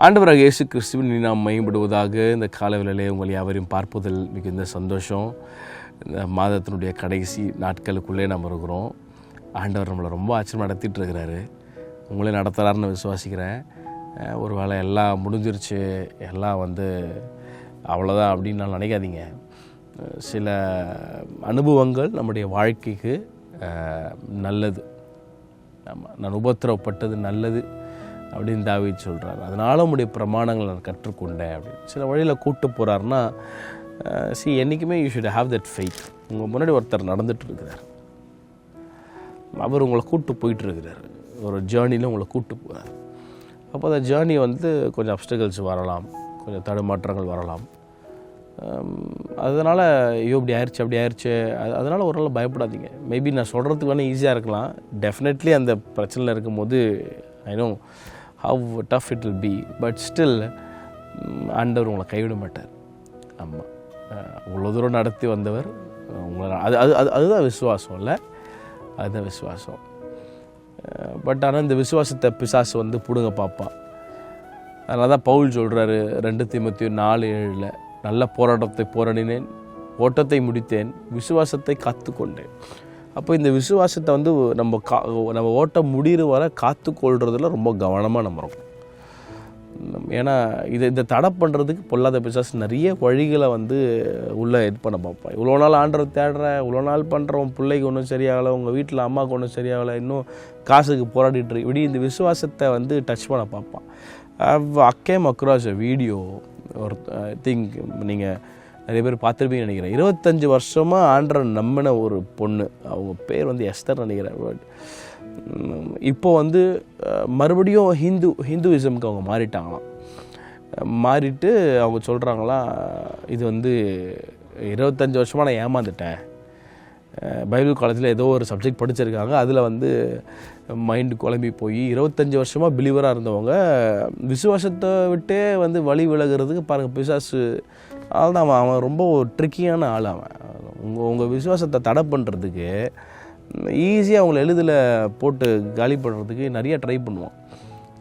ஆண்டவராக இயேசு கிறிஸ்துவின் நாம் மேம்படுவதாக இந்த காலவேளையிலே உங்கள் யாவரையும் பார்ப்பதில் மிகுந்த சந்தோஷம். இந்த மாதத்தினுடைய கடைசி நாட்களுக்குள்ளே நம்ம இருக்கிறோம். ஆண்டவர் நம்மளை ரொம்ப ஆச்சரியம் நடத்திட்டு இருக்கிறாரு. உங்களே நடத்துகிறாருன்னு விசுவாசிக்கிறேன். ஒரு வேளை எல்லாம் முடிஞ்சிருச்சு, எல்லாம் அவ்வளோதான் அப்படின்னு நான் நினைக்காதீங்க. சில அனுபவங்கள் நம்முடைய வாழ்க்கைக்கு நல்லது. நான் உபத்திரவப்பட்டது நல்லது அப்படின்னு தாவீது சொல்கிறார். அதனால் உங்களுடைய பிரமாணங்கள் நான் கற்றுக்கொண்டேன் அப்படின்னு சில வழியில் கூப்பிட்டு போகிறாருன்னா, என்றைக்குமே you should have that faith. உங்கள் முன்னாடி ஒருத்தர் நடந்துட்டு இருக்கிறார், அவர் உங்களை கூப்பிட்டு போயிட்டுருக்கிறார், ஒரு ஜேர்னியில் உங்களை கூப்பிட்டு போகிறார். அப்போ அந்த ஜேர்னி கொஞ்சம் அப்டக்கிள்ஸ் வரலாம், கொஞ்சம் தடுமாற்றங்கள் வரலாம். அதனால் ஐயோ இப்படி ஆயிடுச்சு அதனால் ஒரு நாள் பயப்படாதீங்க. மேபி நான் சொல்கிறதுக்கு வேணால் ஈஸியாக இருக்கலாம். டெஃபினெட்லி அந்த பிரச்சனையில் இருக்கும்போது I know how tough it will be, but still ஆண்டவர் உங்களை கைவிட மாட்டார். ஆமாம், இவ்வளோ தூரம் நடத்தி வந்தவர் உங்களை அதுதான் விசுவாசம் இல்லை, அதுதான் விசுவாசம். பட் ஆனால் இந்த விசுவாசத்தை பிசாசு பிடுங்க பார்ப்பான். அதனால தான் பவுல் சொல்கிறாரு 2 தீமோத்தேயு 4:7, நல்ல போராட்டத்தை போராடினேன், ஓட்டத்தை முடித்தேன், விசுவாசத்தை காத்துக்கொண்டேன். அப்போ இந்த விசுவாசத்தை நம்ம ஓட்டம் முடிகிற வர காத்துக்கொள்றதுல ரொம்ப கவனமாக நம்ம இருக்கணும். ஏன்னா இதை தடை பண்ணுறதுக்கு பொல்லாத பிசாசு நிறைய வழிகளை உள்ளே இது பண்ண பார்ப்பான். இவ்வளோ நாள் ஆண்டரை தேடுற, இவ்வளோ நாள் பண்ணுற, உன் பிள்ளைக்கு ஒன்றும் சரியாகலை, உங்கள் வீட்டில் அம்மாவுக்கு ஒன்றும் சரியாகலை, இன்னும் காசுக்கு போராடிட்டு இப்படி இந்த விசுவாசத்தை டச் பண்ண பார்ப்பான். அக்கேம் அக்ராஸ் அ வீடியோ, ஒரு திங்க் நீங்கள் நிறைய பேர் பார்த்துருப்பீங்கன்னு நினைக்கிறேன். 25 வருஷமாக ஆண்டரை நம்பின ஒரு பொண்ணு, அவங்க பேர் எஸ்தர் நினைக்கிறேன். இப்போ மறுபடியும் ஹிந்துவிசம்க்கு அவங்க மாறிட்டாங்களாம். மாறிட்டு அவங்க சொல்கிறாங்களாம், இது 25 வருஷமாக நான் ஏமாந்துட்டேன். பைபிள் காலேஜில் ஏதோ ஒரு சப்ஜெக்ட் படிச்சிருக்காங்க, அதில் மைண்டு குழம்பி போய் 25 வருஷமாக பிலீவராக இருந்தவங்க விசுவாசத்தை விட்டே வழி விலகிறதுக்கு பாருங்கள் பிசாசு. அதனால் அவன் ரொம்ப ஒரு ட்ரிக்கியான ஆள். அவன் உங்கள் விசுவாசத்தை தடை பண்ணுறதுக்கு ஈஸியாக அவங்கள எளிதில் போட்டு காலி பண்ணுறதுக்கு நிறைய ட்ரை பண்ணுவான்.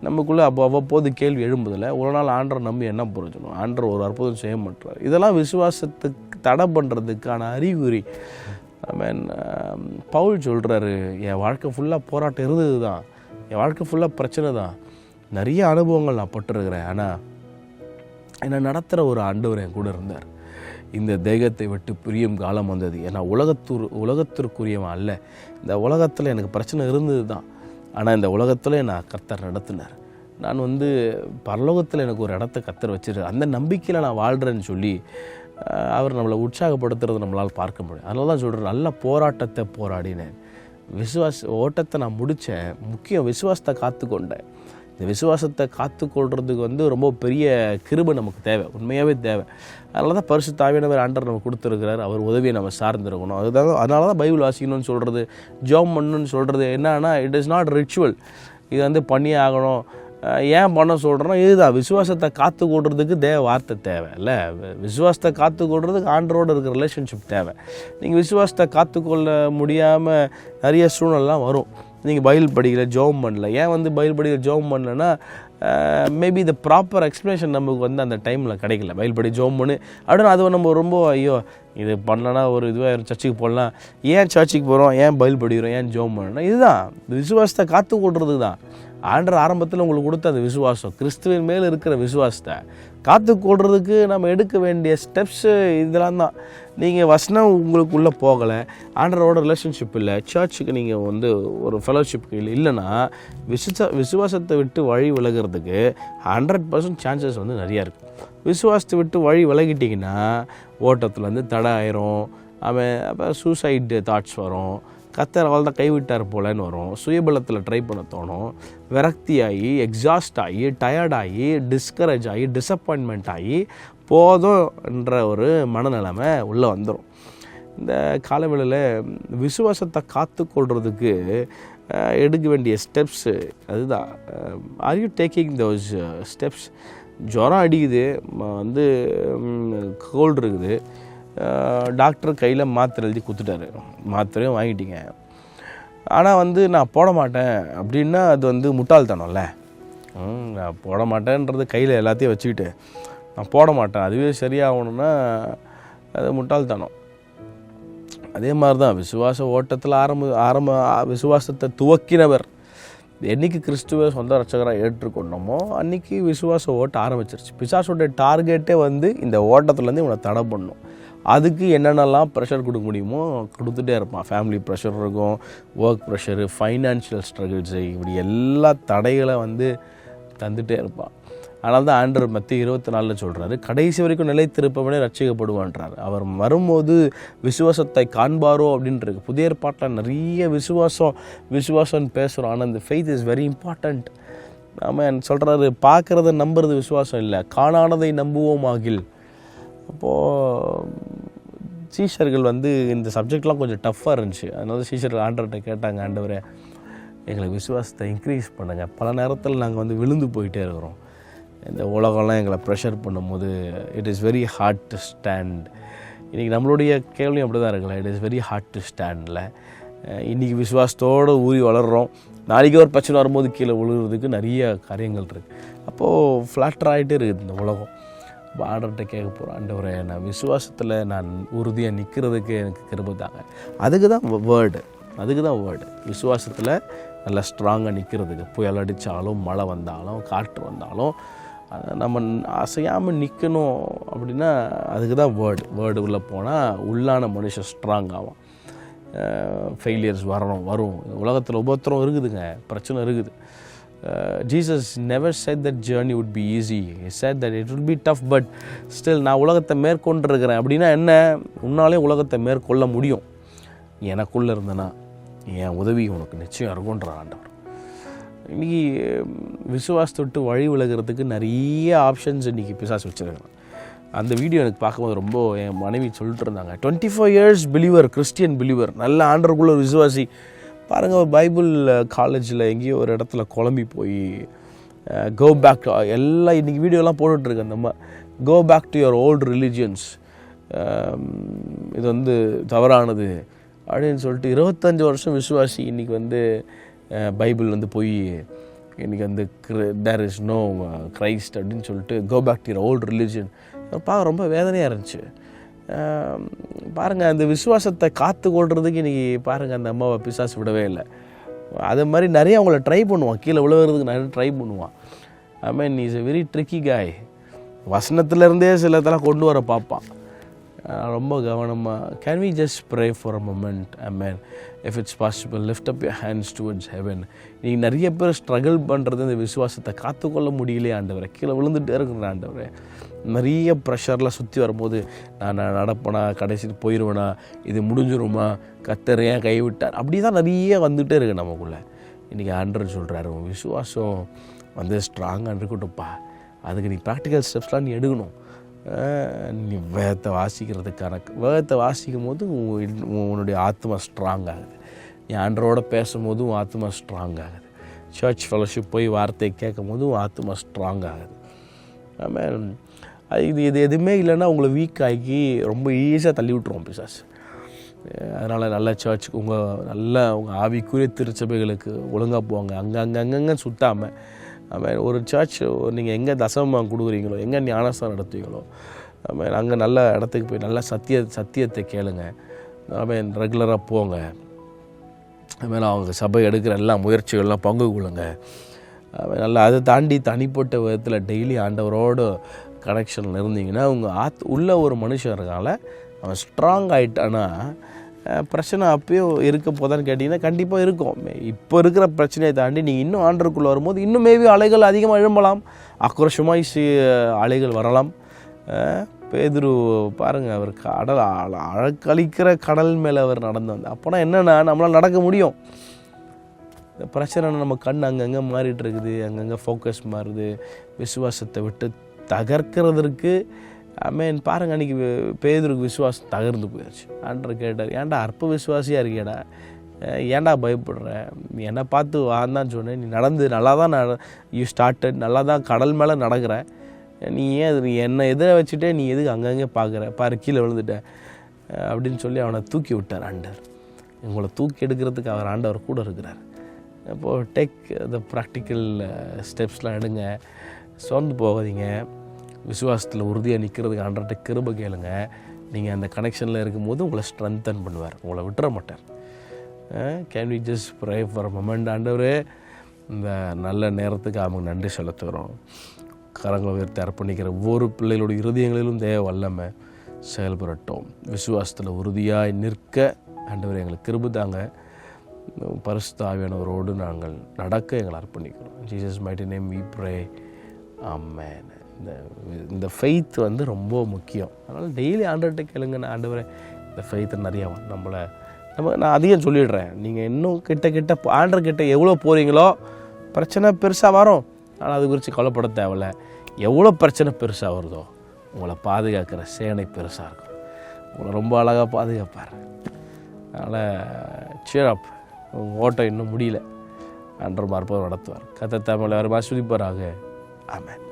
நமக்குள்ளே அவ்வப்போது கேள்வி எழும்புதில்லை, ஒரு நாள் ஆண்டரை நம்பி என்ன புரிஞ்சுக்கணும், ஆண்டரை ஒரு அற்புதம் செய்ய மாட்டார். இதெல்லாம் விசுவாசத்துக்கு தடை பண்ணுறதுக்கான அறிகுறி. பவுல் சொல்கிறாரு, என் வாழ்க்கை ஃபுல்லாக போராட்டம் இருந்தது தான், என் வாழ்க்கை ஃபுல்லாக பிரச்சனை தான், நிறைய அனுபவங்கள் நான் பட்டிருக்கிறேன், ஆனால் என்னை நடத்துகிற ஒரு ஆண்டவர் என் கூட இருந்தார். இந்த தேகத்தை விட்டு பிரியும் காலம் வந்தது. ஏன்னா உலகத்திற்குரியவன் அல்ல, இந்த உலகத்தில் எனக்கு பிரச்சனை இருந்தது தான், ஆனால் இந்த உலகத்தில் நான் கர்த்தர் நடத்தினார். நான் பரலோகத்தில் எனக்கு ஒரு இடத்த கர்த்தர் வச்சிருக்கார், அந்த நம்பிக்கையில் நான் வாழ்கிறேன்னு சொல்லி அவர் நம்மளை உற்சாகப்படுத்துறது நம்மளால் பார்க்க முடியும். அதனால தான் சொல்கிறேன், நல்ல போராட்டத்தை போராடினேன், ஓட்டத்தை நான் முடித்தேன், முக்கியம் விசுவாசத்தை காத்துக்கொண்டேன். இந்த விசுவாசத்தை காத்துக்கொள்கிறதுக்கு ரொம்ப பெரிய கிருபை நமக்கு தேவை, உண்மையாகவே தேவை. அதனால தான் பரிசுத்த ஆவியானவர் ஆண்டவர் நம்ம கொடுத்துருக்கிறார், அவர் உதவியை நம்ம சார்ந்திருக்கணும். அதனால தான் பைபிள் வாசிக்கணும்னு சொல்கிறது, ஜெபம் பண்ணணும்னு சொல்கிறது. என்னன்னா, இட் இஸ் நாட் ரிச்சுவல், இது பண்ணியே ஆகணும். ஏன் பண்ண சொல்கிறேன்னா, இதுதான் விசுவாசத்தை காத்துக்கொள்றதுக்கு வார்த்தை தேவை இல்லை, விசுவாசத்தை காத்துக்கொள்றதுக்கு ஆண்டரோடு இருக்கிற ரிலேஷன்ஷிப் தேவை. நீங்கள் விசுவாசத்தை காத்துக்கொள்ள முடியாமல் நிறைய சூழ்நிலாம் வரும். நீங்கள் பைபிள் படிக்கல, ஜெபம் பண்ணல. ஏன் பைபிள் படிக்கல, ஜெபம் பண்ணலன்னா, மேபி இந்த ப்ராப்பர் எக்ஸ்ப்ளனேஷன் நமக்கு அந்த டைமில் கிடைக்கல. பைபிள் படி ஜெபம் பண்ணு அப்படின்னு அது நம்ம ரொம்ப ஐயோ இது பண்ணலன்னா ஒரு இதுவாக சர்ச்சுக்கு போடலாம், ஏன் சர்ச்சுக்கு போகிறோம், ஏன் பைபிள் படிக்கிறோம், ஏன் ஜெபம் பண்ணணும்னா, இதுதான் விசுவாசத்தை காத்துக்கொள்றதுக்கு தான் ஆண்டர் ஆரம்பத்தில் உங்களுக்கு கொடுத்த அந்த விசுவாசம், கிறிஸ்துவின் மேல் இருக்கிற விசுவாசத்தை காத்துக்கொள்றதுக்கு நம்ம எடுக்க வேண்டிய ஸ்டெப்ஸு இதெல்லாம் தான். நீங்கள் வசனம் உங்களுக்குள்ளே போகலை, ஆண்டரோட ரிலேஷன்ஷிப் இல்லை, சர்ச்சுக்கு நீங்கள் ஒரு ஃபெலோஷிப் இல்லைன்னா விசுவாசத்தை விட்டு வழி விலகிறதுக்கு 100% சான்சஸ் நிறையா இருக்குது. விசுவாசத்தை விட்டு வழி விலகிட்டிங்கன்னா ஓட்டத்தில் தடை ஆயிரும், அப்போ சூசைடு தாட்ஸ் வரும், கர்த்தர் அவள் தான் கைவிட்டார் போலன்னு வரும், சுயபலத்தில் ட்ரை பண்ண தோணும், விரக்தி ஆகி, எக்ஸாஸ்ட் ஆகி, டயர்டாகி, டிஸ்கரேஜ் ஆகி, டிசப்பாயின்மெண்ட் ஆகி போதும் என்ற ஒரு மனநிலைமை உள்ளே வந்துடும். இந்த காலவேளையில் விசுவாசத்தை காத்துக்கொள்றதுக்கு எடுக்க வேண்டிய ஸ்டெப்ஸு அதுதான். Are you taking those steps? ஜுரம் அடிக்குது, கோல்டு இருக்குது, டாக்டர் கையில் மாத்திரை எழுதி கொடுத்துட்டாரு, மாத்திரையும் வாங்கிட்டீங்க, ஆனால் நான் போட மாட்டேன் அப்படின்னா அது முட்டாள்தனம்ல. நான் போட மாட்டேன்றது கையில் எல்லாத்தையும் வச்சுக்கிட்டு நான் போட மாட்டேன் அதுவே சரியாகணுன்னா அது முட்டாள்தனம். அதே மாதிரி தான் விசுவாச ஓட்டத்தில் விசுவாசத்தை துவக்கினவர் என்றைக்கு கிறிஸ்துவ சொந்த ரட்சகராக ஏற்றுக்கொண்டோமோ அன்றைக்கி விசுவாச ஓட்ட ஆரம்பிச்சிருச்சு. பிசாசுடைய டார்கெட்டே இந்த ஓட்டத்துலேருந்து இவனை தடை பண்ணணும். அதுக்கு என்னென்னலாம் ப்ரெஷர் கொடுக்க முடியுமோ கொடுத்துட்டே இருப்பான். ஃபேமிலி ப்ரெஷர் இருக்கும், ஒர்க் ப்ரெஷரு, ஃபைனான்ஷியல் ஸ்ட்ரகிள்ஸு, இப்படி எல்லா தடைகளை தந்துகிட்டே இருப்பான். அதனால தான் ஆண்டவர் மத்திய 24 சொல்கிறாரு, கடைசி வரைக்கும் நிலைத்திருப்பவனே ரட்சிக்கப்படுவான்றார். அவர் வரும்போது விசுவாசத்தை காண்பாரோ அப்படின்றது. புதிய ஏற்பாட்டில் நிறைய விசுவாசம்னு பேசுகிறோம். ஆனால் இந்த ஃபெய்த் இஸ் வெரி இம்பார்ட்டண்ட். நாம சொல்கிறாரு, பார்க்குறத நம்புறது விசுவாசம் இல்லை, காணானதை நம்புவோம் ஆகில். அப்போது சீஷர்கள் இந்த சப்ஜெக்ட்லாம் கொஞ்சம் டஃப்பாக இருந்துச்சு. அதனால சீஷர்கள் ஆண்டவர்கிட்ட கேட்டாங்க, ஆண்டவரே எங்களுக்கு விசுவாசத்தை இன்க்ரீஸ் பண்ணுங்கள், பல நேரத்தில் நாங்கள் விழுந்து போயிட்டே இருக்கிறோம், இந்த உலகம்லாம் எங்களை ப்ரெஷர் பண்ணும்போது it is very hard to stand. இன்றைக்கி நம்மளுடைய கேள்வியும் அப்படி தான் இருக்குல்ல, it is very hard to ஸ்டாண்டில். இன்றைக்கி விசுவாசத்தோடு ஊறி வளர்கிறோம், நாளைக்கு ஒரு பிரச்சனை வரும்போது கீழே விழுகிறதுக்கு நிறைய காரியங்கள் இருக்குது. அப்போது ஃப்ளாட்டர் ஆகிட்டே இருக்குது இந்த உலகம். இப்போ ஆண்டவர்கிட்ட கேட்க போகிறோம், ஆண்டவரே நான் விசுவாசத்தில் நான் உறுதியாக நிற்கிறதுக்கு எனக்கு கிருபை தாங்க. அதுக்கு தான் வேர்டு விசுவாசத்தில் நல்லா ஸ்ட்ராங்காக நிற்கிறதுக்கு. புயல் அடித்தாலும் மழை வந்தாலும் காற்று வந்தாலும் நம்ம அசையாமல் நிற்கணும் அப்படின்னா அதுக்கு தான் வேர்டு உள்ளே போனால் உள்ளான மனுஷன் ஸ்ட்ராங் ஆகும். ஃபெயிலியர்ஸ் வரும். உலகத்தில் உபத்திரம் இருக்குதுங்க, பிரச்சனை இருக்குது. Jesus never said that journey would be easy. He said that it will be tough, but still நான் உலகத்தை மேற்கொண்டிருக்கிறேன். அப்படின்னா என்ன, உன்னாலே உலகத்தை மேற்கொள்ள முடியும். எனக்குள்ளே இருந்தேன்னா என் உதவி உனக்கு நிச்சயம் இருக்குன்ற ஆண்டவர். இன்றைக்கி விசுவாசத்தை விட்டு வழி விலகிறதுக்கு நிறைய ஆப்ஷன்ஸ் இன்றைக்கி பிசாசு வச்சுருக்கிறேன். அந்த வீடியோ எனக்கு பார்க்கும்போது ரொம்ப என் மனைவி சொல்லிட்டு இருந்தாங்க, 25 years பிலீவர், கிறிஸ்டியன் பிலீவர், நல்ல ஆண்டவருக்குள்ள ஒரு விசுவாசி. பாருங்கள், ஒரு பைபிள் காலேஜில் எங்கேயோ ஒரு இடத்துல குழம்பி போய் கோ பேக் எல்லாம் இன்றைக்கி வீடியோலாம் போட்டுட்ருக்கு. அந்த go back to your old religions, இது தவறானது அப்படின்னு சொல்லிட்டு 25 வருஷம் விசுவாசி இன்றைக்கி பைபிள் போய் இன்றைக்கி தேர் இஸ் நோ கிரைஸ்ட் அப்படின்னு சொல்லிட்டு go back to your old religion. பார்க்க ரொம்ப வேதனையாக இருந்துச்சு. பாருங்கள், அந்த விசுவாசத்தை காத்து கொள்றதுக்கு இன்றைக்கி பாருங்கள் அந்த அம்மாவை பிசாசு விடவே இல்லை. அது மாதிரி நிறைய அவங்கள ட்ரை பண்ணுவான், கீழே விழுகிறதுக்கு நிறைய ட்ரை பண்ணுவான். I mean is a very tricky guy. வசனத்துலேருந்தே சிலதெல்லாம் கொண்டு வர பார்ப்பான். ரொம்ப கவனமாக. Can we just pray for a moment? I mean if it's possible lift up your hands towards heaven. நீங்கள் நிறைய பேர் ஸ்ட்ரகிள் பண்ணுறது இந்த விசுவாசத்தை காத்துக்கொள்ள முடியலையே ஆண்டவரே, கீழே விழுந்துகிட்டே இருக்கிற ஆண்டவரே. நிறைய ப்ரெஷர்லாம் சுற்றி வரும்போது நான் நடப்பேனா, கடைசிக்கு போயிடுவேனா, இது முடிஞ்சிருமா, கர்த்தர் ஏன் கைவிட்டார், அப்படி தான் நிறைய வந்துகிட்டே இருக்குது நமக்குள்ளே. இன்றைக்கி ஆண்டவர் சொல்கிறாரு, விசுவாசம் ஸ்ட்ராங்காக இருக்கட்டும்ப்பா, அதுக்கு நீ ப்ராக்டிக்கல் ஸ்டெப்ஸ்லாம் நீ எடுக்கணும். நீ வேதத்தை வாசிக்கும் போது உன்னுடைய ஆத்மா ஸ்ட்ராங் ஆகுது. நீ ஆண்டவரோட பேசும்போது உன் ஆத்மா ஸ்ட்ராங் ஆகுது. சர்ச் ஃபெலோஷிப் போய் வார்த்தையை கேட்கும் போது உன் ஆத்மா ஸ்ட்ராங் ஆகுது. ஆமாம், இது எதுவுமே இல்லைன்னா உங்களை வீக் ஆகி ரொம்ப ஈஸியாக தள்ளி விட்டுருவோம் பிசாசு. அதனால் நல்ல சர்ச்சுக்கு உங்கள் ஆவிக்குரிய திருச்சபைகளுக்கு ஒழுங்காக போவாங்க. அங்கங்கே சுற்றாமல் ஒரு சர்ச் நீங்கள் எங்கே தசமம் கொடுக்குறீங்களோ, எங்கே ஞானஸ்தானம் நடத்துவீங்களோ, அங்கே நல்ல இடத்துக்கு போய் நல்ல சத்தியத்தை கேளுங்க. ரெகுலராக போங்க. அதுமாதிரி அவங்க சபை எடுக்கிற எல்லா முயற்சிகள்லாம் பங்கு கொள்ளுங்க. நல்லா அதை தாண்டி தனிப்பட்ட விதத்தில் டெய்லி ஆண்டவரோடு கனெக்ஷனில் இருந்தீங்கன்னா உங்கள் உள்ள ஒரு மனுஷன் இருக்கால, அவன் ஸ்ட்ராங் ஆகிட்டான்னா பிரச்சனை அப்பயும் இருக்க போதான்னு கேட்டிங்கன்னா கண்டிப்பாக இருக்கும். இப்போ இருக்கிற பிரச்சனையை தாண்டி நீங்கள் இன்னும் ஆண்டருக்குள்ளே வரும்போது இன்னும் மேபி அலைகள் அதிகமாக எழும்பலாம், ஆக்ரோஷமாய் அலைகள் வரலாம். பேதுரு பாருங்கள், அவர் அழக்களிக்கிற கடல் மேலே அவர் நடந்து வந்தார். அப்போனா என்னென்னா நம்மளால் நடக்க முடியும். இந்த பிரச்சனை நம்ம கண் அங்கங்கே மாறிட்டு இருக்குது, அங்கங்கே ஃபோக்கஸ் மாறுது. விசுவாசத்தை விட்டு தகர்க்கிறதுக்கு பாருங்கள், அன்றைக்கி பேதுருக்கு விசுவாசம் தகர்ந்து போயிடுச்சு. ஆண்டவர் கேட்டார், ஏன்டா அற்ப விசுவாசியாக இருக்கேடா, ஏன்டா பயப்படுற, நீ என்னை பார்த்து வான்னு சொன்னேன், நீ நடந்து நல்லா தான் யூ ஸ்டார்டட், நல்லா தான் கடல் மேலே நடக்கிற, நீ என்னை எதிர வச்சுட்டே நீ எதுக்கு அங்கங்கே பார்க்குற, பாரு கீழே விழுந்துட்ட அப்படின்னு சொல்லி அவனை தூக்கி விட்டார் ஆண்டவர். உங்களை தூக்கி எடுக்கிறதுக்கு அவர் ஆண்டவர் கூட இருக்கிறார். அப்போது டேக் த ப்ராக்டிக்கல் ஸ்டெப்ஸ்லாம் எடுங்க. சோர்ந்து போகாதீங்க. விசுவாசத்தில் உறுதியாக நிற்கிறதுக்கு ஆண்டவர்கிட்ட கிருபை கேளுங்க. நீங்கள் அந்த கனெக்ஷனில் இருக்கும்போது உங்களை ஸ்ட்ரென்தன் பண்ணுவார், உங்களை விட்டுற மாட்டார். Can we just pray for moment? ஆண்டவரே, இந்த நல்ல நேரத்துக்கு அவங்க நன்றி செலுத்துகிறோம். கரங்களை உயர்த்தி அர்ப்பணிக்கிற ஒவ்வொரு பிள்ளைகளோட இருதயங்களிலும் தேவ வல்லமை செயல்படட்டும். விசுவாசத்தில் உறுதியாக நிற்க ஆண்டவரே எங்களுக்கு கிருபை தாங்க. பரிசுத்த ஆவியானவரோடு நாங்கள் நடக்க எங்களை அர்ப்பணிக்கிறோம். Jesus mighty name we pray, amen. இந்த ஃபெய்த் வந்து ரொம்ப முக்கியம். அதனால் டெய்லி ஆண்டவர்கிட்ட கேளுங்க. ஆண்டவரே, இந்த ஃபெய்த்தை நிறையா நான் அதிகம் சொல்லிடுறேன். நீங்கள் இன்னும் கிட்ட ஆண்டவர்கிட்ட எவ்வளோ போகிறீங்களோ பிரச்சனை பெருசாக வரும். ஆனால் அது குறித்து கவலைப்பட தேவையில்ல. எவ்வளோ பிரச்சனை பெருசாக வருதோ உங்களை பாதுகாக்கிற சேனை பெருசாக இருக்கும். உங்களை ரொம்ப அழகாக பாதுகாப்பார். அதனால் cheer up. உங்கள் ஓட்டம் இன்னும் முடியல. ஆண்டவர் அற்புதம் நடத்துவார். கர்த்தர் தாமே எல்லாரும் ஆசீர்வதிப்பாராக. ஆமென்.